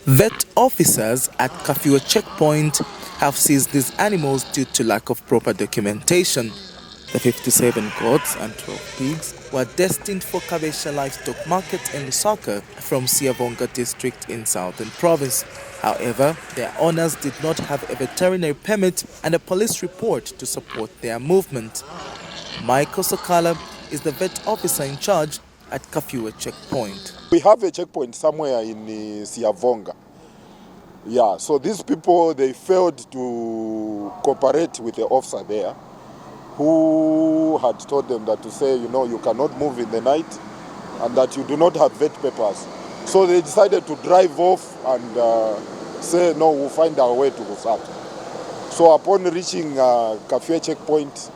Vet officers at Kafue checkpoint have seized these animals due to lack of proper documentation. The 57 goats and 12 pigs were destined for Kafue Livestock Market in Lusaka from Siavonga district in Southern Province. However, their owners did not have a veterinary permit and a police report to support their movement. Michael Sakala is the vet officer in charge at Kafue checkpoint. We have a checkpoint somewhere in Siavonga. Yeah, so these people, they failed to cooperate with the officer there, who had told them that to say, you cannot move in the night and that you do not have vet papers. So they decided to drive off and say, no, we'll find our way to Lusaka. So upon reaching Kafue checkpoint,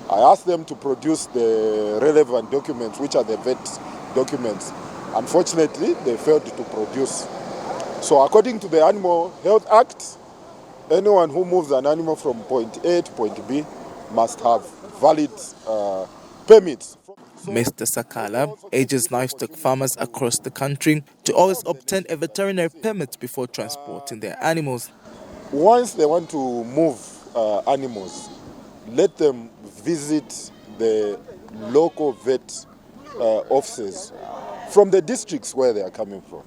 I asked them to produce the relevant documents, which are the vet documents. Unfortunately, they failed to produce. So according to the Animal Health Act, anyone who moves an animal from point A to point B must have valid permits. Mr. Sakala urges livestock farmers across the country to always obtain a veterinary permit before transporting their animals. Once they want to move animals, let them visit the local vet offices from the districts where they are coming from.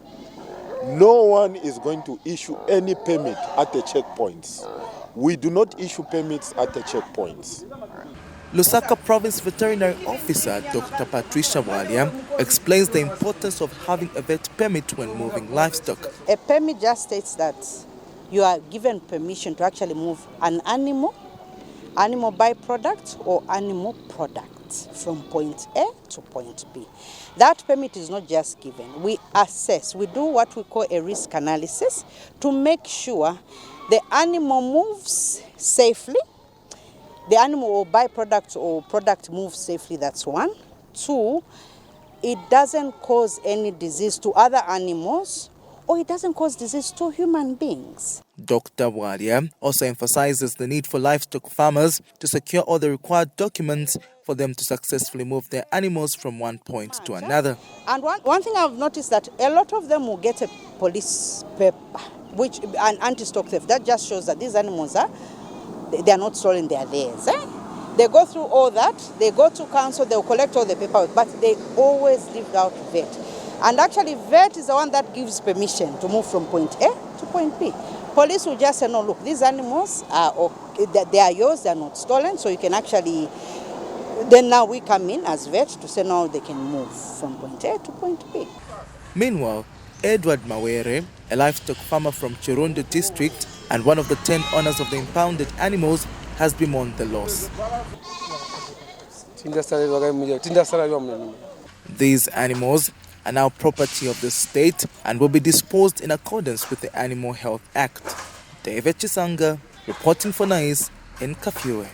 No one is going to issue any permit at the checkpoints. We do not issue permits at the checkpoints. Lusaka Province Veterinary Officer Dr. Patricia Walia explains the importance of having a vet permit when moving livestock. A permit just states that you are given permission to actually move an animal byproduct or animal product from point A to point B. That permit is not just given. We assess, we do what we call a risk analysis to make sure the animal moves safely, the animal or byproduct or product moves safely, that's one. Two, it doesn't cause any disease to other animals, or it doesn't cause disease to human beings. Dr. Walia also emphasizes the need for livestock farmers to secure all the required documents for them to successfully move their animals from one point to another. And one thing I've noticed that a lot of them will get a police paper, which an anti-stock theft. That just shows that these animals they are not stolen, they are theirs. They go through all that, they go to council, they'll collect all the paperwork, but they always leave out vet. And actually, vet is the one that gives permission to move from point A to point B. Police will just say, no, look, these animals they are yours, they are not stolen, so you can actually, then now we come in as vet to say, no, they can move from point A to point B. Meanwhile, Edward Mawere, a livestock farmer from Chirundo district and one of the 10 owners of the impounded animals, has bemoaned the loss. These animals are now property of the state and will be disposed in accordance with the Animal Health Act. David Chisanga, reporting for NICE in Kafue.